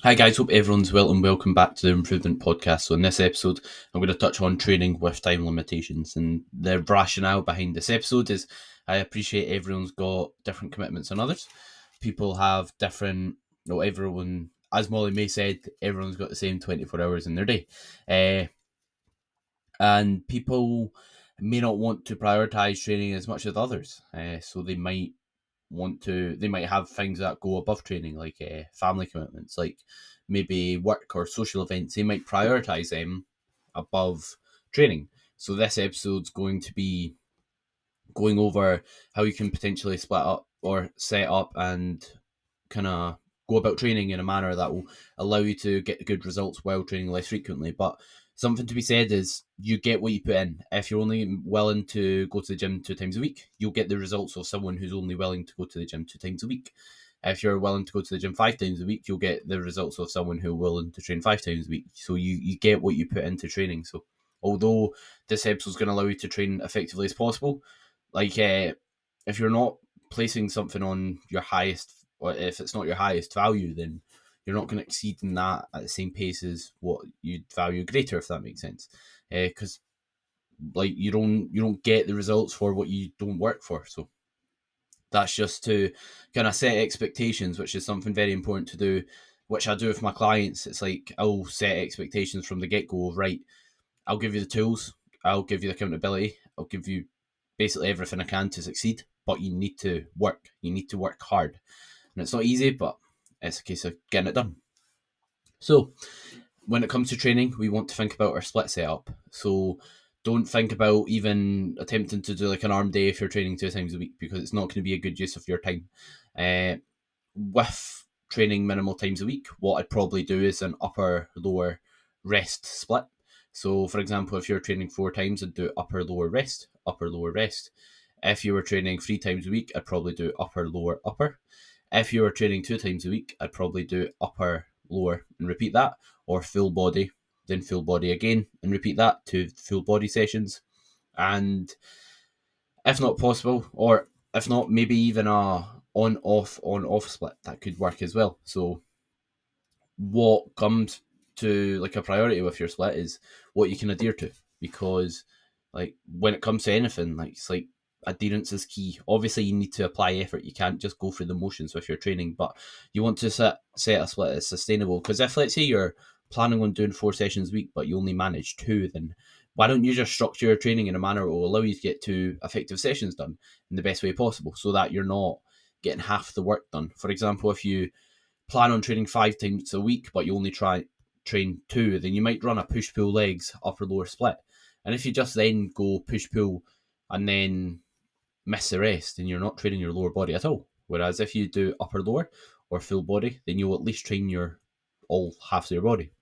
Hi guys, hope everyone's well and welcome back to the Improvement Podcast. So in this episode, I'm going to touch on training with time limitations, and the rationale behind this episode is I appreciate everyone's got different commitments than others. People have different, everyone, as Molly May said, everyone's got the same 24 hours in their day. Uh, and people may not want to prioritize training as much as others. So they might have things that go above training, like family commitments, like maybe work or social events. They might prioritize them above training. So this episode's going to be going over how you can potentially split up or set up and kind of go about training in a manner that will allow you to get good results while training less frequently. But something to be said is you get what you put in. If you're only willing to go to the gym 2 times a week, you'll get the results of someone who's only willing to go to the gym 2 times a week. If you're willing to go to the gym 5 times a week, you'll get the results of someone who's willing to train 5 times a week. So you get what you put into training. So although this episode is going to allow you to train effectively as possible, like if you're not placing something on your highest, or if it's not your highest value, then you're not going to exceed in that at the same pace as what you'd value greater, if that makes sense. Because like you don't get the results for what you don't work for. So that's just to kind of set expectations, which is something very important to do, which I do with my clients. It's like I'll set expectations from the get go. Right, I'll give you the tools, I'll give you the accountability, I'll give you basically everything I can to succeed, but you need to work. You need to work hard. And it's not easy, but it's a case of getting it done. So, when it comes to training, we want to think about our split setup. So, don't think about even attempting to do like an arm day if you're training 2 times a week, because it's not going to be a good use of your time. Uh, with training minimal times a week, what I'd probably do is an upper lower rest split. So, for example, if you're training 4 times, I'd do upper lower rest, upper lower rest. If you were training 3 times a week, I'd probably do upper lower upper. If you were training 2 times a week, I'd probably do upper lower and repeat that, or full body, then full body again and repeat that, 2 full body sessions. And if not possible, or if not, maybe even a on off split that could work as well. So what comes to like a priority with your split is what you can adhere to, because like when it comes to anything, like it's like adherence is key. Obviously you need to apply effort, you can't just go through the motions with your training, but you want to set a split that's sustainable. Because if, let's say, you're planning on doing 4 sessions a week but you only manage two, then why don't you just structure your training in a manner that will allow you to get 2 effective sessions done in the best way possible, so that you're not getting half the work done. For example, if you plan on training 5 times a week, but you only train two, then you might run a push pull legs upper lower split. And if you just then go push pull and then miss the rest, then you're not training your lower body at all. Whereas if you do upper lower or full body, then you'll at least train your all halves of your body,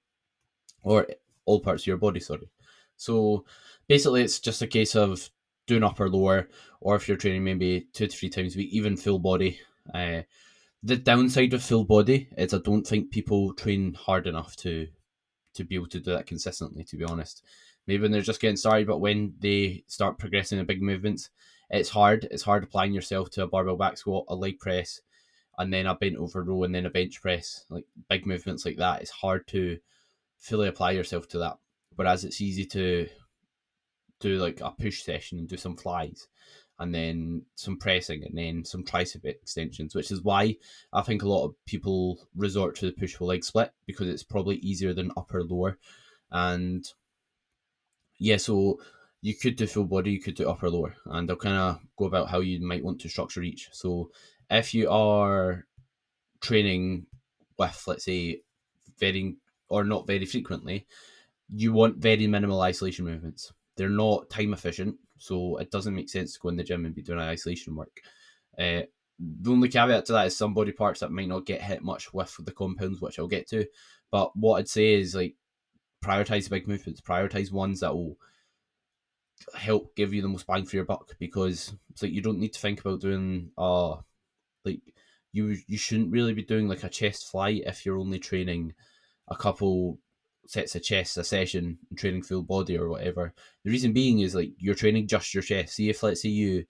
or all parts of your body, sorry. So basically it's just a case of doing upper lower, or if you're training maybe 2 to 3 times a week, even full body. The downside of full body is I don't think people train hard enough to be able to do that consistently, to be honest. Maybe when they're just getting started, but when they start progressing in big movements, it's hard. It's hard applying yourself to a barbell back squat, a leg press, and then a bent over row, and then a bench press. Like big movements like that, it's hard to fully apply yourself to that. Whereas it's easy to do like a push session and do some flies, and then some pressing, and then some tricep extensions, which is why I think a lot of people resort to the push pull leg split, because it's probably easier than upper lower. And yeah, so you could do full body, you could do upper lower, and I'll kind of go about how you might want to structure each. So if you are training with, let's say, very or not very frequently, you want very minimal isolation movements. They're not time efficient, so it doesn't make sense to go in the gym and be doing isolation work. Uh, the only caveat to that is some body parts that might not get hit much with the compounds, which I'll get to. But what I'd say is, like, prioritize big movements, prioritize ones that will help give you the most bang for your buck, because it's like you don't need to think about doing like you shouldn't really be doing like a chest fly if you're only training a couple sets of chest a session and training full body or whatever. The reason being is like you're training just your chest. See if, let's say,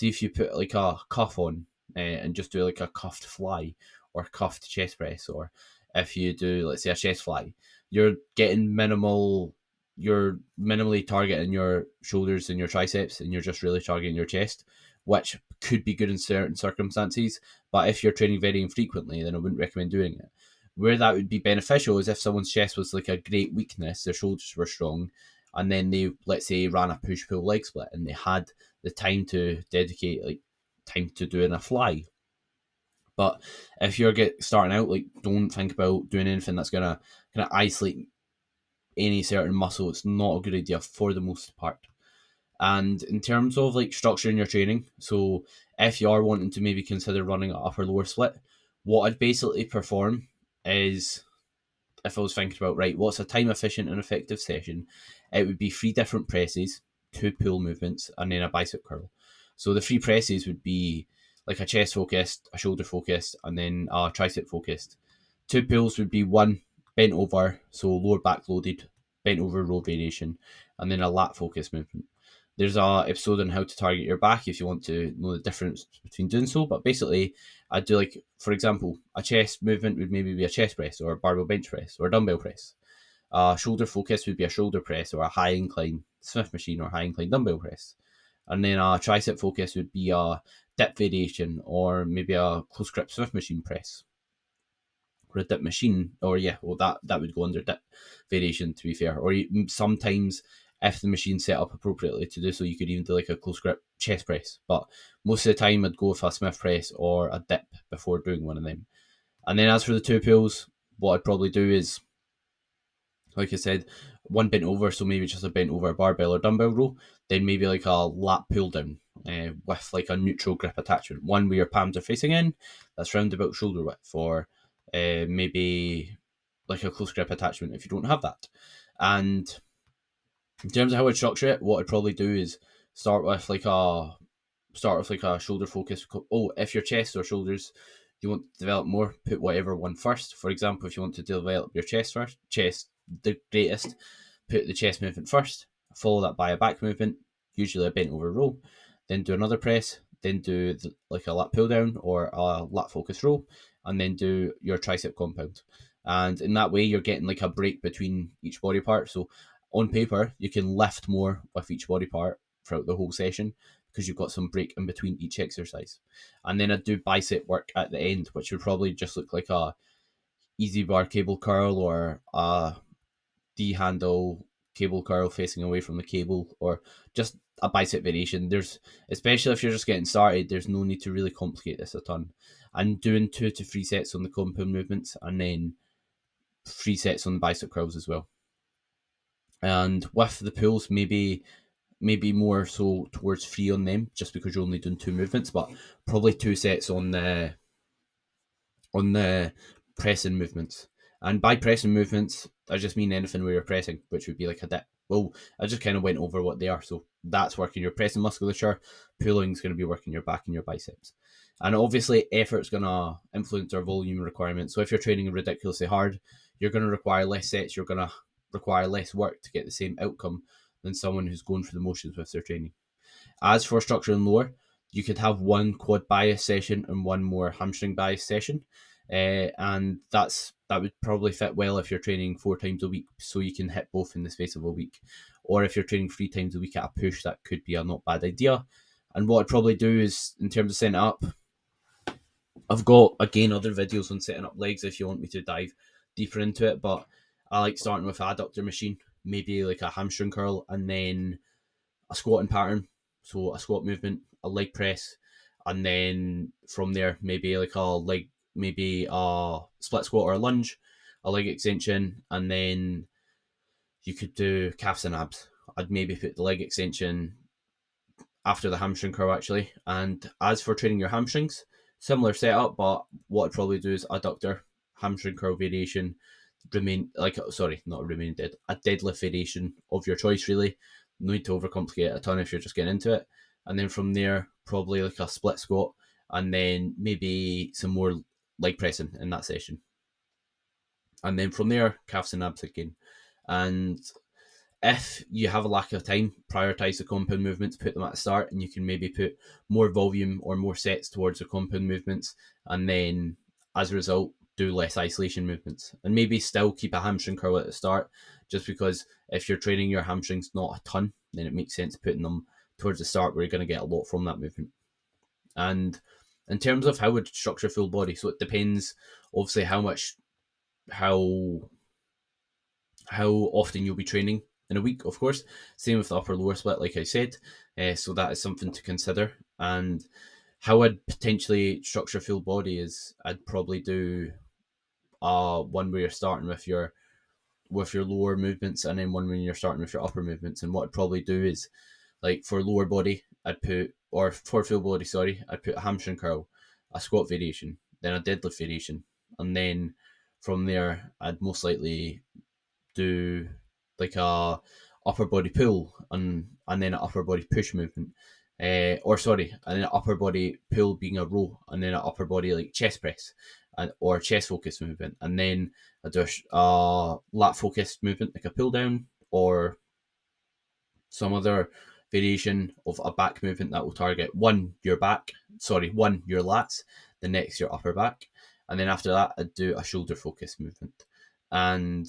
if you put like a cuff on and just do like a cuffed fly or cuffed chest press, or if you do, let's say, a chest fly, you're minimally targeting your shoulders and your triceps, and you're just really targeting your chest, which could be good in certain circumstances. But if you're training very infrequently, then I wouldn't recommend doing it. Where that would be beneficial is if someone's chest was like a great weakness, their shoulders were strong, and then they, let's say, ran a push pull leg split and they had the time to dedicate like time to doing a fly. But if you're starting out, like, don't think about doing anything that's gonna isolate any certain muscle. It's not a good idea for the most part. And in terms of like structuring your training, so if you are wanting to maybe consider running an upper lower split, what I'd basically perform is, if I was thinking about, right, what's a time efficient and effective session, it would be 3 different presses, 2 pull movements, and then a bicep curl. So the 3 presses would be like a chest focused, a shoulder focused, and then a tricep focused. 2 pulls would be 1 bent over, so lower back loaded, bent over row variation, and then a lat focused movement. There's a episode on how to target your back if you want to know the difference between doing so. But basically, I'd do, like, for example, a chest movement would maybe be a chest press or a barbell bench press or a dumbbell press. Shoulder focus would be a shoulder press or a high incline Smith machine or high incline dumbbell press. And then a tricep focus would be a dip variation or maybe a close grip Smith machine press. Or a dip machine, or that would go under dip variation, to be fair. Or sometimes, if the machine's set up appropriately to do so, you could even do like a close grip chest press. But most of the time, I'd go with a Smith press or a dip before doing one of them. And then as for the 2 pulls, what I'd probably do is, like I said, 1 bent over, so maybe just a bent over barbell or dumbbell row, then maybe like a lat pull down with like a neutral grip attachment. One where your palms are facing in, that's round about shoulder width, or maybe like a close grip attachment if you don't have that. And in terms of how I'd structure it, what I'd probably do is start with like a shoulder focus. If your chest or shoulders you want to develop more, put whatever one first. For example, if you want to develop your chest first, the greatest, put the chest movement first, follow that by a back movement, usually a bent over row, then do another press, then do like a lat pull down or a lat focus row, and then do your tricep compound. And in that way, you're getting like a break between each body part. So on paper, you can lift more with each body part throughout the whole session because you've got some break in between each exercise. And then I'd do bicep work at the end, which would probably just look like a easy bar cable curl or a D-handle cable curl facing away from the cable, or just a bicep variation. Especially if you're just getting started, there's no need to really complicate this a ton. And doing 2 to 3 sets on the compound movements, and then 3 sets on the bicep curls as well. And with the pulls, maybe more so towards 3 on them, just because you're only doing 2 movements, but probably 2 sets on the pressing movements. And by pressing movements, I just mean anything where you're pressing, which would be like a dip. Well, I just kind of went over what they are. So that's working your pressing musculature. Pulling is going to be working your back and your biceps. And obviously, effort's going to influence our volume requirements. So if you're training ridiculously hard, you're going to require less sets. You're going to require less work to get the same outcome than someone who's going through the motions with their training. As for structure and lower, you could have 1 quad bias session and 1 more hamstring bias session. And that would probably fit well if you're training 4 times a week, so you can hit both in the space of a week. Or if you're training 3 times a week at a push, that could be a not bad idea. And what I'd probably do is, in terms of setting it up, I've got, again, other videos on setting up legs if you want me to dive deeper into it, but I like starting with an adductor machine, maybe like a hamstring curl, and then a squatting pattern, so a squat movement, a leg press, and then from there maybe a split squat or a lunge, a leg extension, and then you could do calves and abs. I'd maybe put the leg extension after the hamstring curl actually. And as for training your hamstrings, similar setup, but what I'd probably do is adductor, hamstring curl variation, a deadlift variation of your choice really. No need to overcomplicate it a ton if you're just getting into it. And then from there, probably like a split squat, and then maybe some more leg pressing in that session. And then from there, calves and abs again. And if you have a lack of time, prioritize the compound movements, put them at the start, and you can maybe put more volume or more sets towards the compound movements. And then as a result, do less isolation movements, and maybe still keep a hamstring curl at the start, just because if you're training your hamstrings not a ton, then it makes sense putting them towards the start where you're going to get a lot from that movement. And in terms of how I would structure full body, so it depends obviously how often you'll be training in a week, of course. Same with the upper lower split, like I said. So that is something to consider. And how I'd potentially structure full body is I'd probably do one where you're starting with your lower movements, and then one when you're starting with your upper movements. And what I'd probably do is, like, for lower body, for full body, sorry, I'd put a hamstring curl, a squat variation, then a deadlift variation, and then from there I'd most likely do like a upper body pull and then an upper body push movement. And then an upper body pull being a row, and then an upper body like chest press or chest focus movement, and then I do a lat focused movement like a pull down or some other variation of a back movement that will target one your lats, the next your upper back, and then after that I'd do a shoulder focused movement, and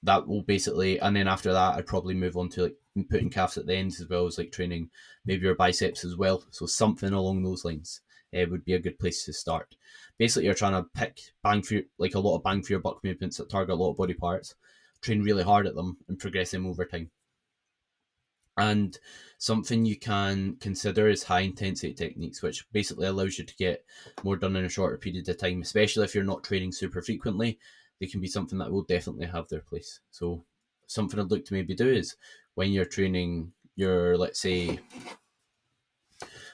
that will basically, and then after that I'd probably move on to like putting calves at the ends, as well as like training maybe your biceps as well. So something along those lines would be a good place to start. Basically, you're trying to pick a lot of bang for your buck movements that target a lot of body parts, train really hard at them, and progress them over time. And something you can consider is high intensity techniques, which basically allows you to get more done in a shorter period of time, especially if you're not training super frequently. They can be something that will definitely have their place. So something I'd look to maybe do is when you're training your, let's say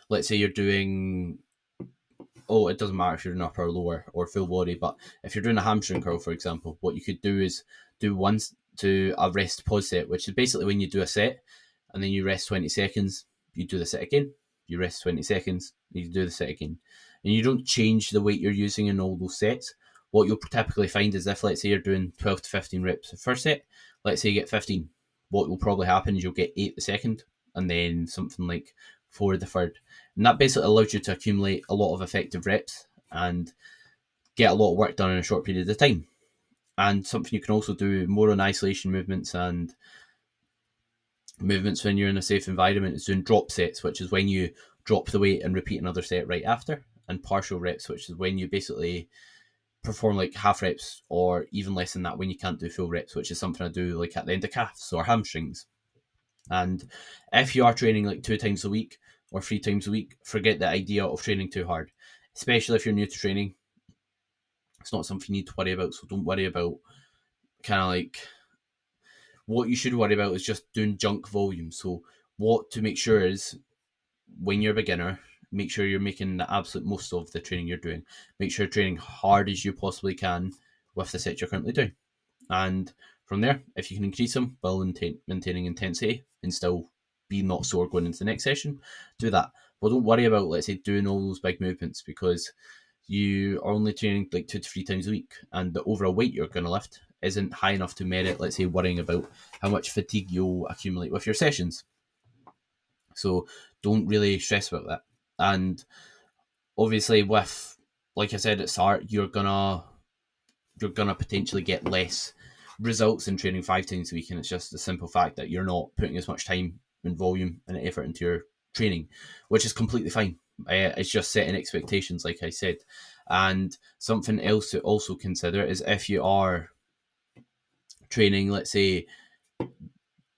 you're doing, it doesn't matter if you're doing upper or lower or full body, but if you're doing a hamstring curl, for example, what you could do is do once to a rest pause set, which is basically when you do a set and then you rest 20 seconds, you do the set again, you rest 20 seconds, you do the set again. And you don't change the weight you're using in all those sets. What you'll typically find is if, let's say, you're doing 12 to 15 reps the first set, let's say you get 15, what will probably happen is you'll get 8 the second, and then something like 4 the third. And that basically allows you to accumulate a lot of effective reps and get a lot of work done in a short period of time. And something you can also do more on isolation movements and movements when you're in a safe environment is doing drop sets, which is when you drop the weight and repeat another set right after, and partial reps, which is when you basically perform like half reps or even less than that when you can't do full reps, which is something I do like at the end of calves or hamstrings. And if you are training like 2 times a week or 3 times a week, forget the idea of training too hard, especially if you're new to training. It's not something you need to worry about, so don't worry about kind of like, what you should worry about is just doing junk volume. So what to make sure is, when you're a beginner, make sure you're making the absolute most of the training you're doing. Make sure you're training hard as you possibly can with the set you're currently doing. And from there, if you can increase them while maintaining intensity and still be not sore going into the next session, do that. But don't worry about, let's say, doing all those big movements, because you are only training like 2 to 3 times a week, and the overall weight you're going to lift isn't high enough to merit, let's say, worrying about how much fatigue you'll accumulate with your sessions. So don't really stress about that. And obviously, with, like I said at the start, you're gonna potentially get less results in training 5 times a week, and it's just the simple fact that you're not putting as much time and volume and effort into your training, which is completely fine. It's just setting expectations, like I said. And something else to also consider is, if you are training, let's say,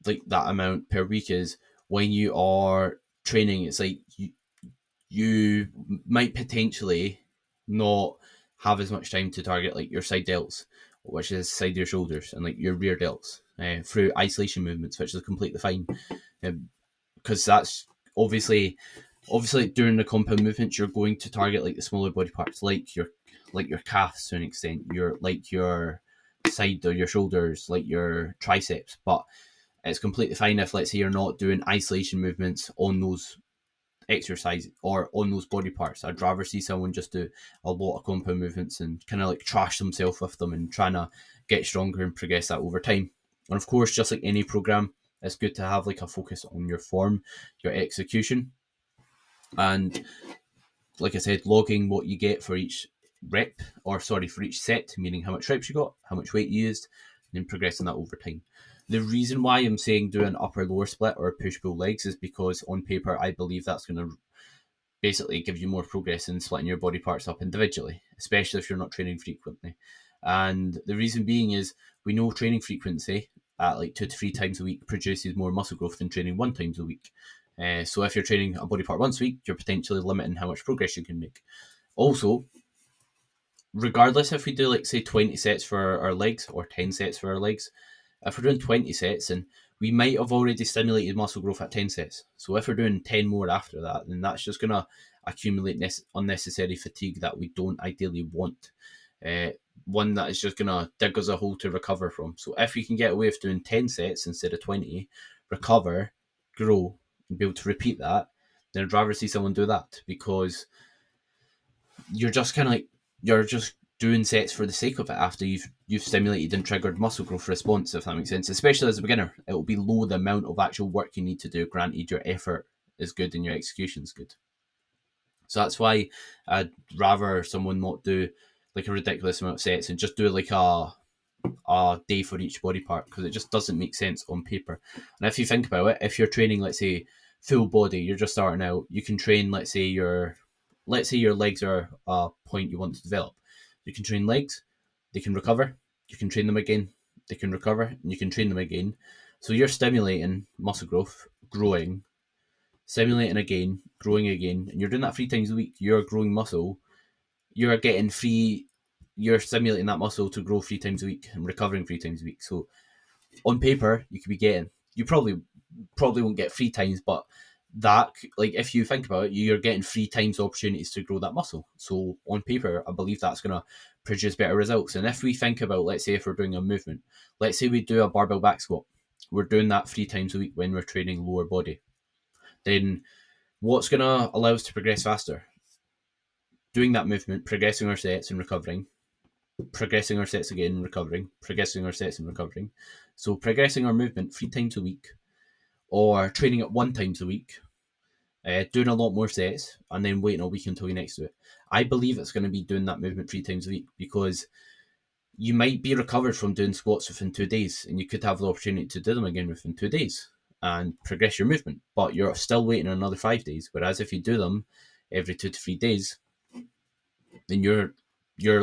like that amount per week, is when you are training, it's like you might potentially not have as much time to target like your side delts, which is side of your shoulders, and like your rear delts through isolation movements, which is completely fine, because that's obviously during the compound movements you're going to target like the smaller body parts, like your calves to an extent, your side or your shoulders, like your triceps. But it's completely fine if, let's say, you're not doing isolation movements on those exercise or on those body parts. I'd rather see someone just do a lot of compound movements and kind of like trash themselves with them and trying to get stronger and progress that over time. And of course, just like any program, it's good to have like a focus on your form, your execution, and like I said, logging what you get for each for each set, meaning how much reps you got, how much weight you used, and then progressing that over time. The reason why I'm saying do an upper lower split or push pull legs is because on paper I believe that's going to basically give you more progress in splitting your body parts up individually, especially if you're not training frequently. And the reason being is we know training frequency at like 2 to 3 times a week produces more muscle growth than training 1 times a week. So if you're training a body part once a week, you're potentially limiting how much progress you can make. Also, regardless if we do like say 20 sets for our legs or 10 sets for our legs, if we're doing 20 sets and we might have already stimulated muscle growth at 10 sets. So if we're doing 10 more after that, then that's just going to accumulate unnecessary fatigue that we don't ideally want. One that is just going to dig us a hole to recover from. So if we can get away with doing 10 sets instead of 20, recover, grow, and be able to repeat that, then I'd rather see someone do that, because you're just kind of like, you're just doing sets for the sake of it after you've stimulated and triggered muscle growth response, if that makes sense. Especially as a beginner, it will be low the amount of actual work you need to do, granted your effort is good and your execution is good. So that's why I'd rather someone not do like a ridiculous amount of sets and just do like a day for each body part, because it just doesn't make sense on paper. And if you think about it, if you're training, let's say full body, you're just starting out, you can train, let's say your legs are a point you want to develop. You can train legs, they can recover, you can train them again, they can recover, and you can train them again. So you're stimulating muscle growth, growing, stimulating again, growing again, and you're doing that 3 times a week. You're growing muscle, you're stimulating that muscle to grow 3 times a week and recovering 3 times a week. So on paper, you could be getting, you probably won't get 3 times, but that, like, if you think about it, you're getting 3 times opportunities to grow that muscle. So on paper, I believe that's going to produce better results. And if we think about, let's say if we're doing a movement, let's say we do a barbell back squat, we're doing that 3 times a week when we're training lower body, then what's going to allow us to progress faster? Doing that movement, progressing our sets and recovering, progressing our sets again and recovering, progressing our sets and recovering. So progressing our movement 3 times a week, or training it 1 times a week, doing a lot more sets, and then waiting a week until you next do it. I believe it's going to be doing that movement 3 times a week, because you might be recovered from doing squats within 2 days, and you could have the opportunity to do them again within 2 days and progress your movement, but you're still waiting another 5 days. Whereas if you do them every 2 to 3 days, then you're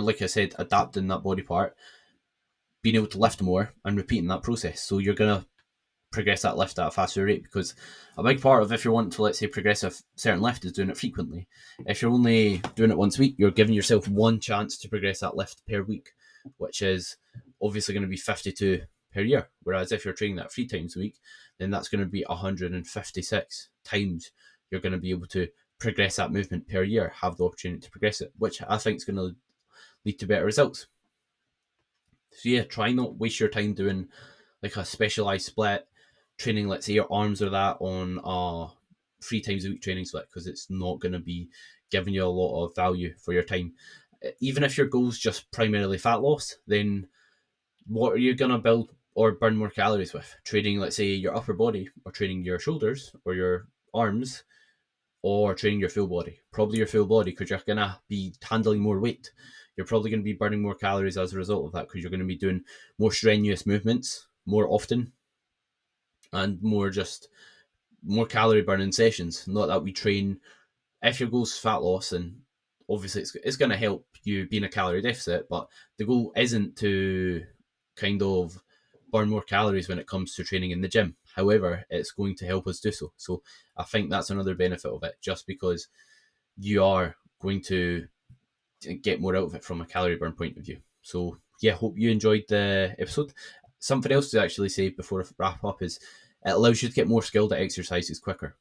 like I said, adapting that body part, being able to lift more and repeating that process. So you're going to progress that lift at a faster rate, because a big part of, if you're wanting to, let's say, progress a certain lift, is doing it frequently. If you're only doing it once a week, you're giving yourself 1 chance to progress that lift per week, which is obviously going to be 52 per year. Whereas if you're training that 3 times a week, then that's going to be 156 times you're going to be able to progress that movement per year, have the opportunity to progress it, which I think is going to lead to better results. So yeah, try not waste your time doing like a specialized split training, let's say your arms are that on a 3 times a week training split, because it's not going to be giving you a lot of value for your time. Even if your goal is just primarily fat loss, then what are you going to build or burn more calories with? Training, let's say, your upper body, or training your shoulders or your arms, or training your full body? Probably your full body, because you're going to be handling more weight. You're probably going to be burning more calories as a result of that, because you're going to be doing more strenuous movements more often, and more calorie burning sessions. Not that we train, if your goal is fat loss, and obviously it's going to help you be in a calorie deficit, but the goal isn't to kind of burn more calories when it comes to training in the gym. However, it's going to help us do so. So I think that's another benefit of it, just because you are going to get more out of it from a calorie burn point of view. So yeah, hope you enjoyed the episode. Something else to actually say before I wrap up is, it allows you to get more skilled at exercises quicker.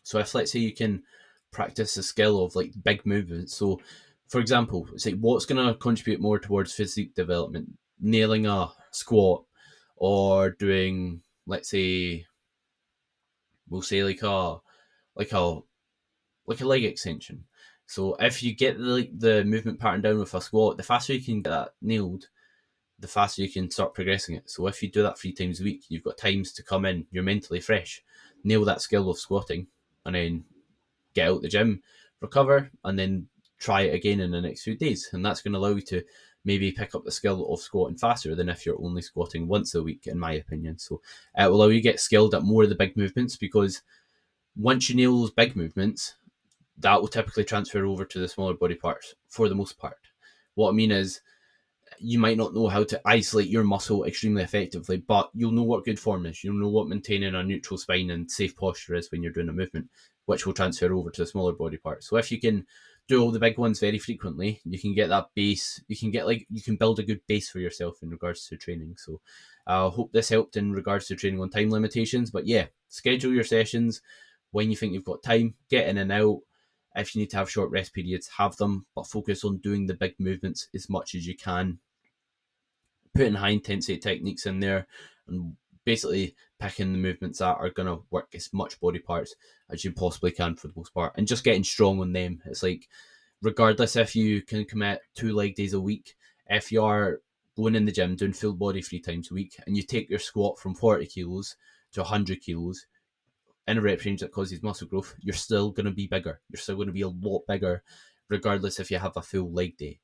So if, let's say, you can practice a skill of like big movements. So for example, it's like, what's going to contribute more towards physique development? Nailing a squat, or doing, let's say, we'll say like a leg extension. So if you get the movement pattern down with a squat, the faster you can get that nailed, the faster you can start progressing it. So if you do that 3 times a week, you've got times to come in, you're mentally fresh, nail that skill of squatting, and then get out the gym, recover, and then try it again in the next few days. And that's going to allow you to maybe pick up the skill of squatting faster than if you're only squatting once a week, in my opinion. So it will allow you to get skilled at more of the big movements, because once you nail those big movements, that will typically transfer over to the smaller body parts for the most part. What I mean is, you might not know how to isolate your muscle extremely effectively, but you'll know what good form is. You'll know what maintaining a neutral spine and safe posture is when you're doing a movement, which will transfer over to the smaller body parts. So if you can do all the big ones very frequently, you can get that base. You can build a good base for yourself in regards to training. So I hope this helped in regards to training on time limitations. But yeah, schedule your sessions when you think you've got time. Get in and out. If you need to have short rest periods, have them, but focus on doing the big movements as much as you can. Putting high intensity techniques in there and basically picking the movements that are going to work as much body parts as you possibly can for the most part, and just getting strong on them. It's like, regardless if you can commit 2 leg days a week, if you are going in the gym doing full body 3 times a week and you take your squat from 40 kilos to 100 kilos in a rep range that causes muscle growth, you're still going to be bigger. You're still going to be a lot bigger, regardless if you have a full leg day.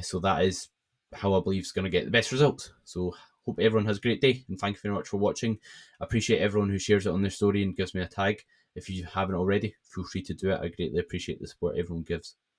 So that is how I believe is going to get the best results. So hope everyone has a great day, and thank you very much for watching. I appreciate everyone who shares it on their story and gives me a tag. If you haven't already, feel free to do it. I greatly appreciate the support everyone gives.